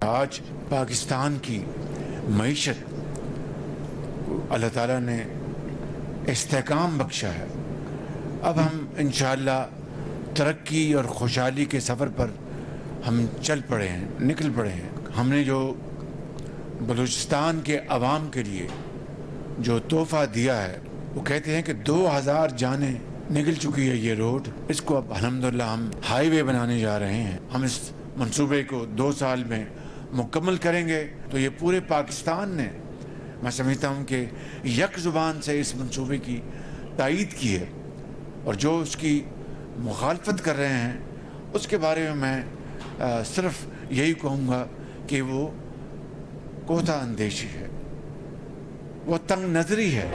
आज पाकिस्तान की मईशत अल्लाह ताला ने इस्तेकाम बख्शा है। अब हम इंशाअल्लाह तरक्की और खुशहाली के सफ़र पर हम चल पड़े हैं, निकल पड़े हैं। हमने जो बलूचिस्तान के अवाम के लिए जो तोहफ़ा दिया है, वो कहते हैं कि 2000 जानें निकल चुकी है ये रोड। इसको अब अल्हम्दुलिल्लाह हम हाईवे बनाने जा रहे हैं। हम इस मंसूबे को 2 साल में मुकम्मल करेंगे तो ये पूरे पाकिस्तान ने, मैं समझता हूँ कि यक ज़ुबान से इस मंसूबे की तायीद की है, और जो उसकी मुखालफत कर रहे हैं उसके बारे में मैं सिर्फ यही कहूँगा कि वो कोता अंदेशी है, वो तंग नज़री है।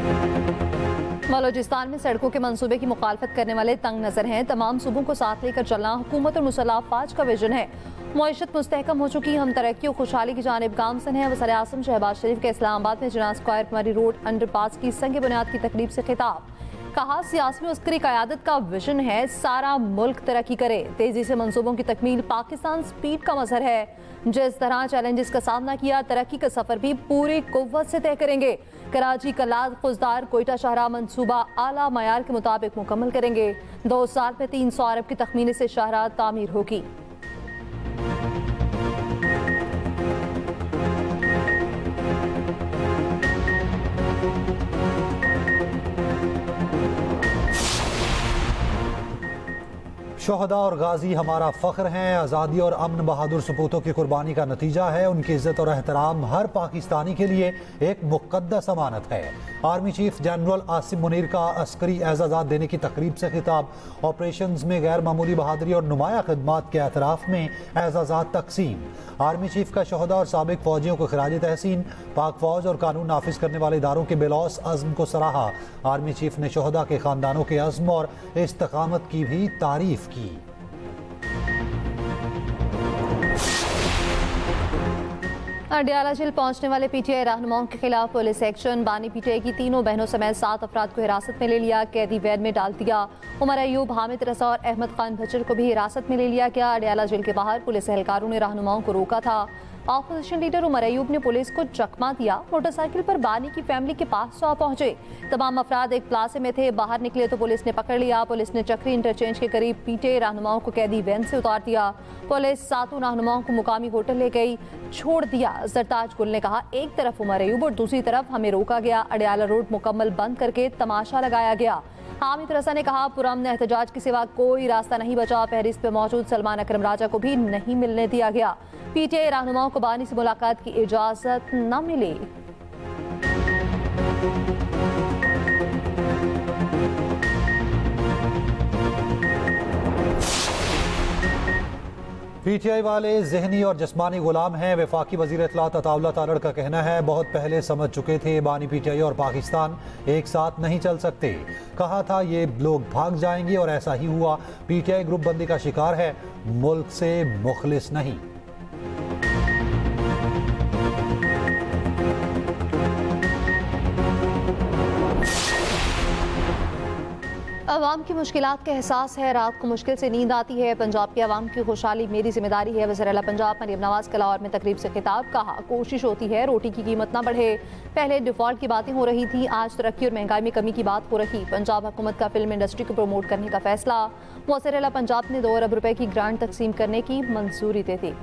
बलूचिस्तान में सड़कों के मंसूबे की मुखालफत करने वाले तंग नजर हैं। तमाम सूबों को साथ लेकर चलना हुकूमत और मुसल्लह अफवाज का विजन है। मईशत मुस्तहकम हो चुकी, हम तरक्की और खुशहाली की जानिब गामजन है। वज़ीर आज़म शहबाज शरीफ के इस्लामाबाद में जिना स्क्वायर कुमारी रोड अंडरपास की संग बुनियाद की तकरीब से खिताब। कहा, सियासी अस्करी क़यादत का विजन है सारा मुल्क तरक्की करे। तेजी से मंसूबों की तकमील पाकिस्तान स्पीड का मजहर है। जिस तरह चैलेंजेस का सामना किया, तरक्की का सफर भी पूरी कुव्वत से तय करेंगे। कराची, कलाद, खुजदार, कोयटा शाहराह मंसूबा आला मयार के मुताबिक मुकम्मल करेंगे। 2 साल में 300 अरब की तखमीने से शाहराह तामीर होगी। शोहदा और गाजी हमारा फ़ख्र हैं। आज़ादी और अमन बहादुर सपूतों की कुर्बानी का नतीजा है। उनकी इज़्ज़त और एहतराम हर पाकिस्तानी के लिए एक मुक़द्दस अमानत है। Army chief general Asim Munir का अस्करी एज़ाज़ात देने की तकरीब से खिताब। ऑपरेशंस में गैर मामूली बहादुरी और नुमाया खिदमात के एतराफ़ में एज़ाज़ात तकसीम। आर्मी चीफ का शोहदा और साबिक फ़ौजियों को खिराज तहसीन। पाक फ़ौज और कानून नाफिज करने वाले इदारों के बेलौस अज़्म को सराहा। आर्मी चीफ ने शोहदा के ख़ानदानों के अज़्म और इस्तकामत की भी तारीफ़ की। अडियाला जेल पहुंचने वाले पीटीआई रहनुमाओं के खिलाफ पुलिस एक्शन। बानी पीटीआई की 3 बहनों समेत 7 अफराद को हिरासत में ले लिया, कैदी वैन में डाल दिया। उमर अयूब, हामिद रजा और अहमद खान भचर को भी हिरासत में ले लिया गया। अडियाला जेल के बाहर पुलिस एहलकारों ने रहनुमाओं को रोका था। ऑपोजिशन लीडर उमर अयूब ने पुलिस को चकमा दिया। मोटरसाइकिल पर बानी की फैमिली के पास जा पहुंचे। तमाम अफराद एक प्लाजे में थे, बाहर निकले तो पुलिस ने पकड़ लिया। पुलिस ने चक्री इंटरचेंज के करीब पीटे रहनुमाओं को कैदी वैन से उतार दिया। पुलिस 7 रहनुमाओं को मुकामी होटल ले गई, छोड़ दिया। सरताज गुल ने कहा, एक तरफ उमर अयूब और दूसरी तरफ हमें रोका गया। अडियाला रोड मुकम्मल बंद करके तमाशा लगाया गया। हामिद रजा ने कहा, पुरअमन एहतजाज के सिवा कोई रास्ता नहीं बचा। फहरिस्त पे मौजूद सलमान अकरम राजा को भी नहीं मिलने दिया गया। पीटीआई रहनुमाओं को बानी से मुलाकात की इजाजत न मिली। पीटीआई वाले जहनी और जिस्मानी गुलाम हैं। वफाकी वज़ीर इत्तलात अताउल्लाह तालड़ का कहना है, बहुत पहले समझ चुके थे बानी पीटीआई और पाकिस्तान एक साथ नहीं चल सकते। कहा था ये लोग भाग जाएंगे और ऐसा ही हुआ। पीटीआई ग्रुप बंदी का शिकार है, मुल्क से मुखलिस नहीं। अवाम की मुश्किलात का एहसास है, रात को मुश्किल से नींद आती है। पंजाब की आवाम की खुशहाली मेरी जिम्मेदारी है। वज़ीर आला पंजाब मरियम नवाज का लाहौर में तकरीब से खिताब। कहा, कोशिश होती है रोटी की कीमत ना बढ़े। पहले डिफॉल्ट की बातें हो रही थी, आज तरक्की और महंगाई में कमी की बात हो रही। पंजाब हुकूमत का फिल्म इंडस्ट्री को प्रमोट करने का फैसला। वज़ीर आला पंजाब ने 2 अरब रुपए की ग्रांट तकसीम करने की मंजूरी दे दी।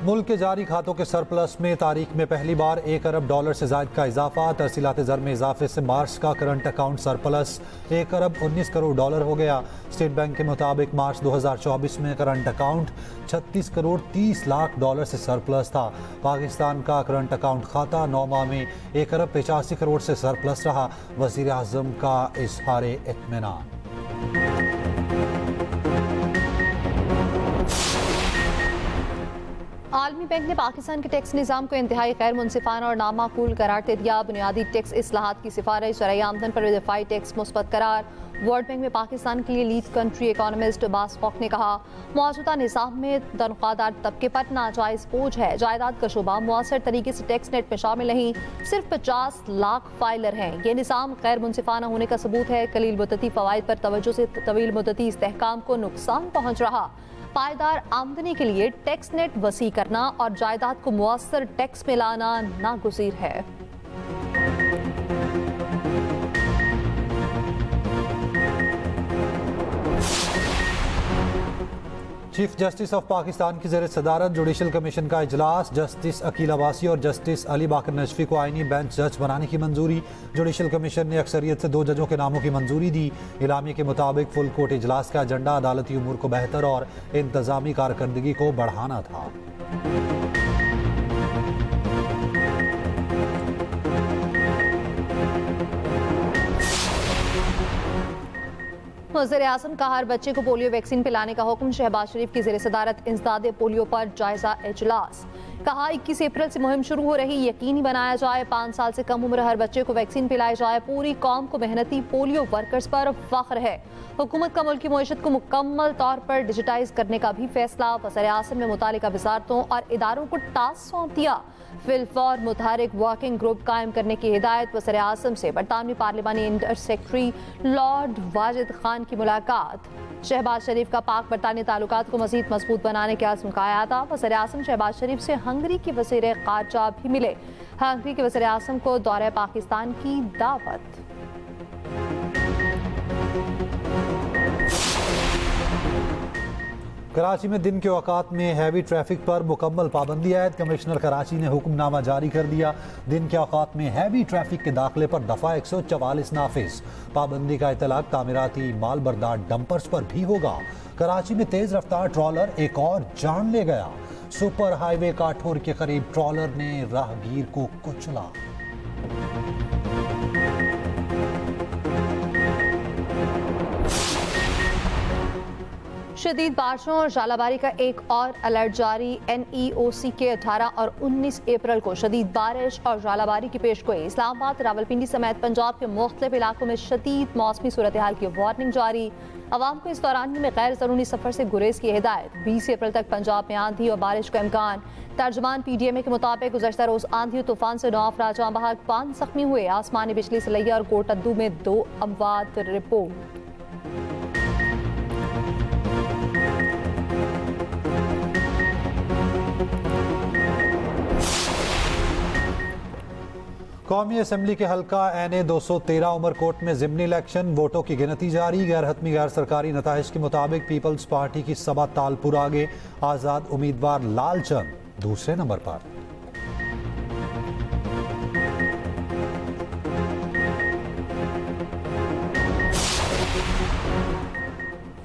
मुल्क के जारी खातों के सरप्लस में तारीख में पहली बार $1 अरब से ज़ायद का इजाफा। तरसीलात ज़र में इजाफे से मार्च का करंट अकाउंट सरप्लस $1 अरब 19 करोड़ हो गया। स्टेट बैंक के मुताबिक मार्च 2024 में करंट अकाउंट $36 करोड़ 30 लाख से सरप्लस था। पाकिस्तान का करंट अकाउंट खाता 9 माह में $1 अरब 85 करोड़ से सरप्लस रहा। वज़ीर आज़म का इज़हार इत्मीनान। आलमी आलमी बैंक ने पाकिस्तान के टैक्स निज़ाम को इंतहाई गैर मुनसिफाना और नामाकूल करार दे दिया। बुनियादी टैक्स इस्लाहात की सिफारिश, ज़राए आमदन पर दफाई टैक्स मुस्बत करार। वर्ल्ड बैंक में पाकिस्तान के लिए lead country economist Abbas folk ने कहा, मौजूदा निज़ाम में तनख्वाहदार तबके पर नाजायज़ बोझ है। जायदाद का शुबा मुअस्सर तरीके से टैक्स नेट में शामिल नहीं, सिर्फ 50 लाख फाइलर हैं। ये निज़ाम गैर मुनसिफाना होने का सबूत है। कलील मुद्दती फ़वाइद पर तवज्जो से तवील मुद्दती इस्तेहकाम को नुकसान पहुँच रहा। पायदार आमदनी के लिए टैक्स नेट वसी करना और जायदाद को मुअस्सर टैक्स में लाना नागुज़ीर है। चीफ जस्टिस ऑफ पाकिस्तान की ज़ेर सदारत जुडिशल कमीशन का इजलास। जस्टिस अकील अब्बासी और जस्टिस अली बाकर नजफी को आईनी बेंच जज बनाने की मंजूरी। जुडिशल कमीशन ने अक्सरियत से 2 जजों के नामों की मंजूरी दी। इलामी के मुताबिक फुल कोर्ट इजलास का एजेंडा अदालती उमूर को बेहतर और इंतजामी कारकर्दगी को बढ़ाना था। वज़ीर आज़म का हर बच्चे को पोलियो वैक्सीन पिलाने का हुक्म। शहबाज शरीफ की ज़ेर सदारत इंसदादे पोलियो पर जायजा इजलास। कहा, 21 अप्रैल से मुहिम शुरू हो रही, यकीनी बनाया जाए 5 साल से कम उम्र हर बच्चे को वैक्सीन पिलाई जाए। पूरी कौम को मेहनती पोलियो वर्कर्स पर फख्र है। हुकूमत का मुल्क की मईशत को मुकम्मल तौर पर डिजिटाइज करने का भी फैसला। वज़ीर आज़म ने मुतालिका वज़ारतों और इदारों को टास्क सौंप दिया। फिलफौर मुतहरिक वर्किंग ग्रुप कायम करने की हिदायत। वज़ीर आज़म से बरतानवी पार्लिमानी inter secretary lord Wajid Khan की मुलाकात। शहबाज शरीफ का पाक बरतानी ताल्लुकात को मज़ीद मजबूत बनाने के आज़म का आयाता। वज़ीर आज़म शहबाज शरीफ से हंगरी के वज़ीर ख़ारजा भी मिले। हंगरी के वज़ीर आज़म को दौरे पाकिस्तान की दावत। कराची में दिन के औकात में हैवी ट्रैफिक पर मुकम्मल पाबंदी आयद। कमिश्नर कराची ने हुक्मनामा जारी कर दिया। दिन के औकात में हैवी ट्रैफिक के दाखिले पर दफ़ा 144 नाफिज। पाबंदी का इतलाक तामीराती माल बरदार डंपर्स पर भी होगा। कराची में तेज रफ्तार ट्रॉलर एक और जान ले गया। सुपर हाईवे काठोर के करीब ट्रॉलर ने राहगीर को कुचला। शदीद बारिशों और जालाबारी का एक और अलर्ट जारी। NEOC के 18 और 19 अप्रैल को शदीद बारिश और जालाबारी की पेशगोई। इस्लामाबाद, रावलपिंडी समेत पंजाब के मुख्तलिफ इलाकों में शदीद मौसमी सूरत हाल की वार्निंग जारी। अवाम को इस दौरान में गैर ज़रूरी सफर से गुरेज की हिदायत। 20 अप्रैल तक पंजाब में आंधी और बारिश का इम्कान। तर्जमान PDMA के मुताबिक गुज़श्ता रोज आंधी और तूफान से 9 अफराद जाँ बहक, 5 ज़ख्मी हुए। आसमानी बिजली से लिया और कोटद्दू में 2 अमवात रिपोर्ट। कौमी असम्बली के हल्का NA 213 उमरकोट में ज़िमनी इलेक्शन। वोटों की गिनती जारी। गैर हतमी गैर सरकारी नताइज के मुताबिक पीपल्स पार्टी की सबा तालपुर आगे। आज़ाद उम्मीदवार लालचंद दूसरे नंबर पर।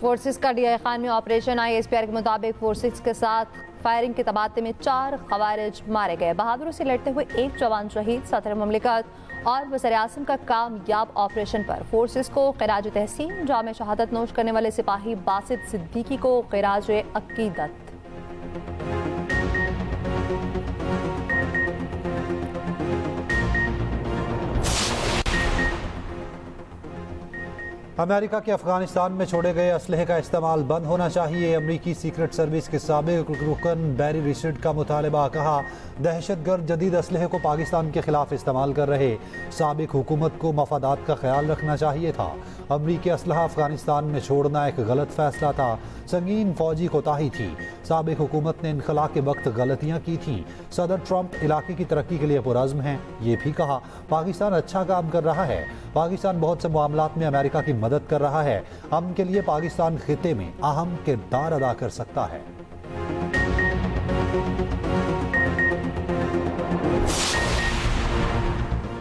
फोर्सेस का DI खान में ऑपरेशन। ISPR के मुताबिक फोर्सेस के साथ फायरिंग के तबादले में 4 खवारिज मारे गए। बहादुरी से लड़ते हुए 1 जवान शहीद। सदर मुमलिकत और वज़ीर आज़म का कामयाब ऑपरेशन पर फोर्सेस को ख़िराज तहसीन। जाम शहादत नोश करने वाले सिपाही बासित सिद्दीकी को ख़िराज अकीदत। अमेरिका के अफगानिस्तान में छोड़े गए असलहे का इस्तेमाल बंद होना चाहिए। अमरीकी सीक्रेट सर्विस के साबिक रुकन बैरी रिचर्ड का मुतालबा। कहा, दहशतगर्द जदीद असलहे को पाकिस्तान के खिलाफ इस्तेमाल कर रहे। साबिक हुकूमत को मफादात का ख्याल रखना चाहिए था। अमरीकी असलहा अफगानिस्तान में छोड़ना एक गलत फैसला था। संगीन फौजी कोताही थी। साबिक हुकूमत ने इनखला के वक्त गलतियाँ की थी। सदर ट्रंप इलाके की तरक्की के लिए पुरज़्म हैं। ये भी कहा, पाकिस्तान अच्छा काम कर रहा है। पाकिस्तान बहुत से मामलात में अमेरिका की मदद कर रहा है। अमन के लिए पाकिस्तान खिते में अहम किरदार अदा कर सकता है।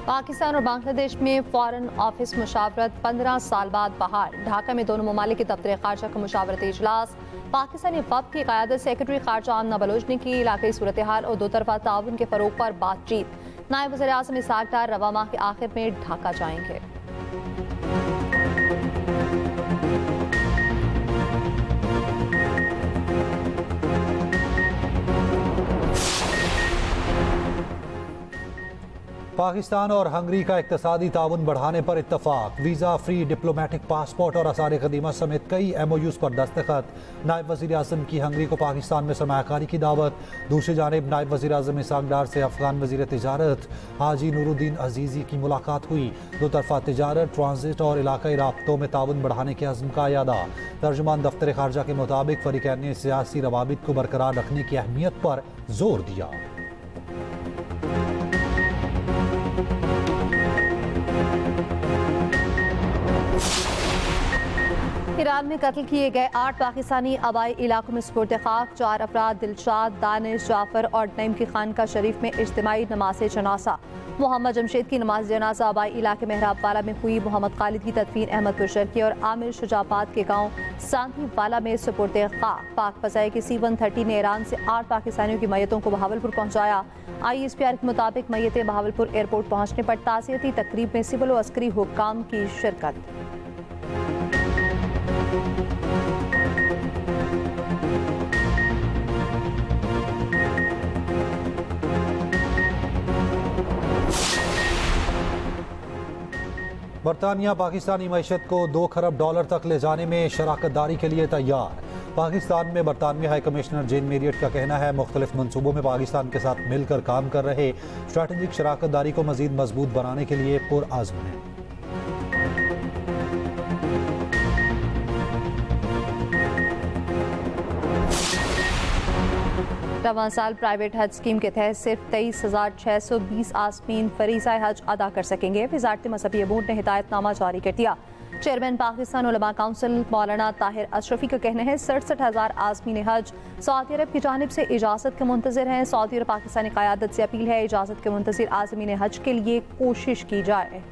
पाकिस्तान और बांग्लादेश में फॉरेन ऑफिस मुशावरत 15 साल बाद बहाल। ढाका में दोनों ममालिक के दफ्तर खारजा का मुशावरती इजलास। पाकिस्तानी वफ़द की क़यादत सेक्रेटरी खारजा आमना बलोच ने की। इलाक़ाई सूरत हाल और 2 तरफ़ा ताउन के फ़रोग़ पर बातचीत। नायब वज़ीर आज़म इसहाक़ डार रवा माह के आखिर में ढाका जाएंगे। पाकिस्तान और हंगरी का इक्तिसादी ताउन बढ़ाने पर इत्तफाक। वीज़ा फ्री डिप्लोमेटिक पासपोर्ट और आसार खदीमत समेत कई MOUs पर दस्तखत। नायब वज़ीर आज़म की हंगरी को पाकिस्तान में सरमायाकारी की दावत। दूसरी जानिब नायब वज़ीर आज़म इसहाक डार से अफगान वज़ीर तिजारत हाजी नूरुद्दीन अजीज़ी की मुलाकात हुई। दो तरफ़ा तिजारत, ट्रांजिट और इलाकाई राब्तों में ताउन बढ़ाने के अज़्म का यादा। तर्जुमान दफ्तर खारजा के मुताबिक फ़रीक़ैन ने सियासी रवाबित को बरकरार रखने की अहमियत पर जोर दिया। ईरान में कत्ल किए गए 8 पाकिस्तानी आबाई इलाकों में सुपुर्द खाक। 4 अफराद दिलशाद, दानिश, जाफर और नईम की खानका शरीफ में इज्तिमाई नमाज जनाजा। मोहम्मद जमशेद की नमाज जनाजा आबाई इलाके मेहराब वाला में हुई। मोहम्मद खालिद की तदफीन अहमदपुर शर्की और आमिर शुजाबाद के गांव सांधी वाला में सुपुर्द खाक। पाक फजाए के C-130 ने ईरान से 8 पाकिस्तानियों की मैयतों को बहावलपुर पहुंचाया। ISPR के मुताबिक मैयतें बहावलपुर एयरपोर्ट पहुंचने पर ताज़ियती तकरीब में सिविल व अस्करी हुक्काम की शिरकत। बरतानिया पाकिस्तानी मईशत को $2 खरब तक ले जाने में शराकत दारी के लिए तैयार। पाकिस्तान में बरतानवी हाई कमिश्नर जेन मेरियट का कहना है मुख्तलिफ मनसूबों में पाकिस्तान के साथ मिलकर काम कर रहे स्ट्रैटेजिक शराकत दारी को मजीद मजबूत बनाने के लिए पुरअज़्म है। रवां साल प्राइवेट हज स्कीम के तहत सिर्फ 23,620 आज़मीन फरीज़ा हज अदा कर सकेंगे। वज़ारत मज़हबी अमूर ने हिदायतनामा जारी कर दिया। चेयरमैन पाकिस्तान उलमा काउंसिल मौलाना ताहिर अशरफी का कहना है 67,000 आज़मीन हज सऊदी अरब की जानिब से इजाज़त के मुंतज़िर हैं। सऊदी और पाकिस्तानी क़यादत से अपील है इजाज़त के मुंतज़िर आज़मीन हज के लिए कोशिश की जाए।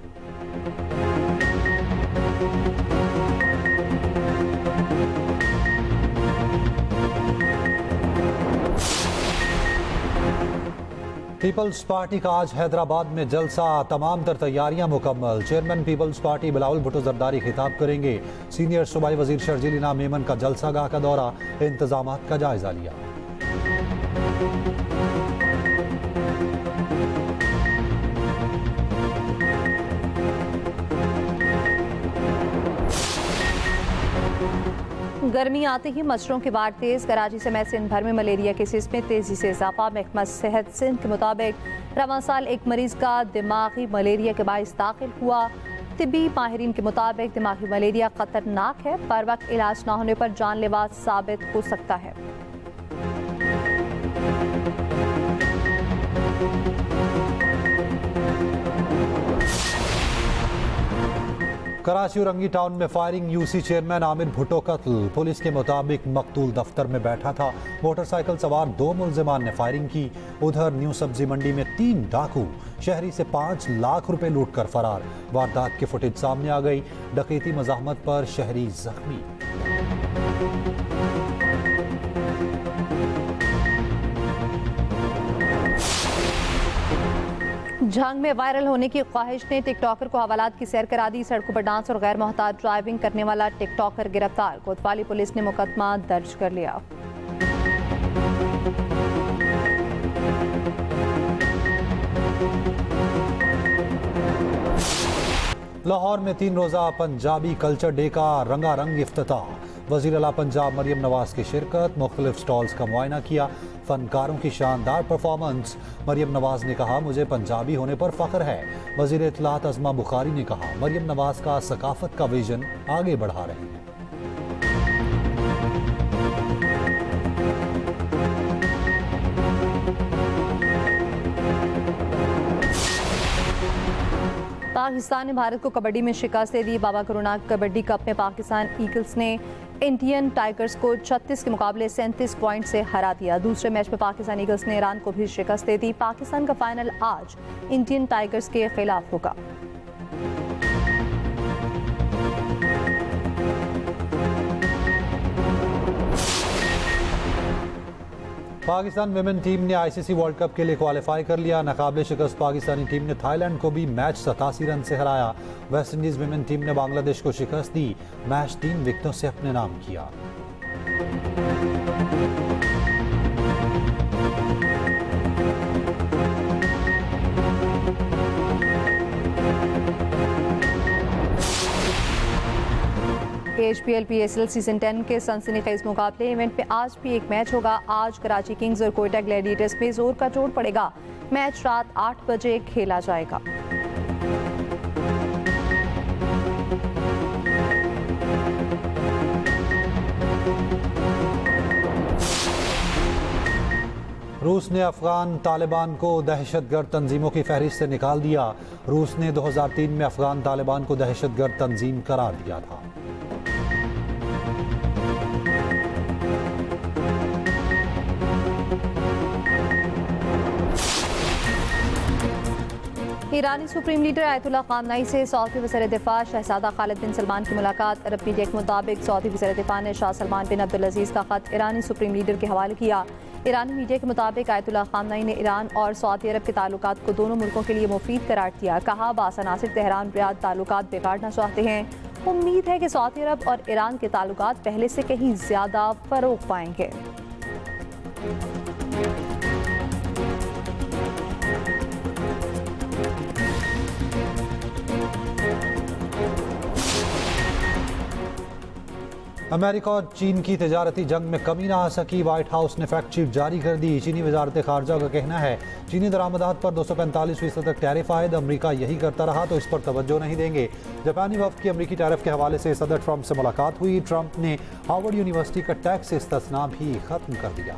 पीपल्स पार्टी का आज हैदराबाद में जलसा। तमाम तर तैयारियां मुकम्मल। चेयरमैन पीपल्स पार्टी बिलावल भुट्टो जरदारी खिताब करेंगे। सीनियर सूबाई वजीर शर्जील इनाम मेमन का जलसा गाह का दौरा, इंतजामात का जायजा लिया। गर्मी आते ही मच्छरों की बाढ़ तेज। कराची समेत सिंध भर में मलेरिया केसेस में तेजी से इजाफा। महकमा सेहत सिंध के मुताबिक रवां साल एक मरीज का दिमागी मलेरिया के बाइस दाखिल हुआ। तिब्बी माहिरीन के मुताबिक दिमागी मलेरिया खतरनाक है, पर वक्त इलाज न होने पर जानलेवा साबित हो सकता है। कराची रंगी टाउन में firing. UC chairman Aamir Bhutto कत्ल। पुलिस के मुताबिक मकतूल दफ्तर में बैठा था। मोटरसाइकिल सवार 2 मुल्जिमान ने फायरिंग की। उधर न्यू सब्जी मंडी में 3 डाकू शहरी से 5 लाख रुपए लूट कर फरार। वारदात की फुटेज सामने आ गई। डकैती मज़ाहमत पर शहरी जख्मी। जंग में वायरल होने की ख्वाहिश ने टिकटॉकर को हवालात की सैर करा दी। सड़कों पर डांस और गैर मोहताज ड्राइविंग करने वाला टिकटॉकर गिरफ्तार। कोतवाली पुलिस ने मुकदमा दर्ज कर लिया। लाहौर में 3 रोज़ा पंजाबी कल्चर डे का रंगारंग इफ्तिताह। वज़ीर आला पंजाब मरियम नवाज की शिरकत। मुख्तलिफ स्टॉल्स का मुआयना किया। फनकारों की शानदार परफॉर्मेंस। मरियम नवाज ने कहा मुझे पंजाबी होने पर फ़ख्र है। वज़ीर इत्तलात अज़मा बुखारी ने कहा मरियम नवाज का सकाफत का विजन आगे बढ़ा रहे हैं। पाकिस्तान ने भारत को कबड्डी में शिकस्त दे दी। बाबा गुरुनानक कबड्डी कप में पाकिस्तान ईगल्स ने इंडियन टाइगर्स को 36 के मुकाबले 37 पॉइंट से हरा दिया। दूसरे मैच में पाकिस्तान ईगल्स ने ईरान को भी शिकस्त दे दी। पाकिस्तान का फाइनल आज इंडियन टाइगर्स के खिलाफ होगा। पाकिस्तान विमेन टीम ने ICC वर्ल्ड कप के लिए क्वालिफाई कर लिया। नाकाबिले शिकस्त पाकिस्तानी टीम ने थाईलैंड को भी मैच 87 रन से हराया। वेस्ट इंडीज विमेन टीम ने बांग्लादेश को शिकस्त दी। मैच 3 विकेटों से अपने नाम किया। HPL PSL सीजन 10 के सनसनीखेज मुकाबले इवेंट में आज भी एक मैच होगा। आज कराची किंग्स और कोयटा ग्लैडिएटर्स में जोर का चोट पड़ेगा। मैच रात 8 बजे खेला जाएगा। रूस ने अफगान तालिबान को दहशतगर्द तंजीमों की फहरिस्त से निकाल दिया। रूस ने 2003 में अफगान तालिबान को दहशतगर्द तंजीम करार दिया था। ईरानी सुप्रीम लीडर आयतुल्लाह खामनाई से सऊदी वज़ीर दिफा शहजादा खालिद बिन सलमान की मुलाकात। अरब मीडिया के मुताबिक सऊदी वज़ीर दिफा ने शाह सलमान बिन अब्दुल अजीज़ का खत ईरानी सुप्रीम लीडर के हवाले किया। ईरानी मीडिया के मुताबिक आयतुल्लाह खामनाई ने ईरान और सऊदी अरब के ताल्लुकात को दोनों मुल्कों के लिए मुफीद करार दिया। कहा, बासनासिर तेहरान रियाद ताल्लुकात बिगाड़ना चाहते हैं। उम्मीद है कि सऊदी अरब और ईरान के ताल्लुकात पहले से कहीं ज़्यादा फ़रोग पाएंगे। अमेरिका और चीन की तजारती जंग में कमी ना आ सकी। व्हाइट हाउस ने फैक्ट शीट जारी कर दी। चीनी वजारत खारजा का कहना है चीनी दरामदात पर 245% तक टैरिफ आयद। अमरीका यही करता रहा तो इस पर तवज्जो नहीं देंगे। जापानी वफ्द की अमरीकी टैरिफ के हवाले से सदर ट्रंप से मुलाकात हुई। ट्रंप ने हार्वर्ड यूनिवर्सिटी का टैक्स इस्तिस्ना भी खत्म कर दिया।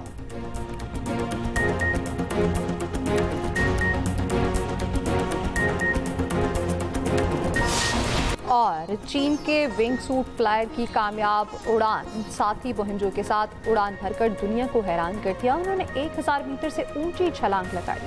और चीन के विंग सूट फ्लायर की कामयाब उड़ान साथी मुहिमजों के साथ उड़ान भरकर दुनिया को हैरान कर दिया। उन्होंने 1000 मीटर से ऊंची छलांग लगाई।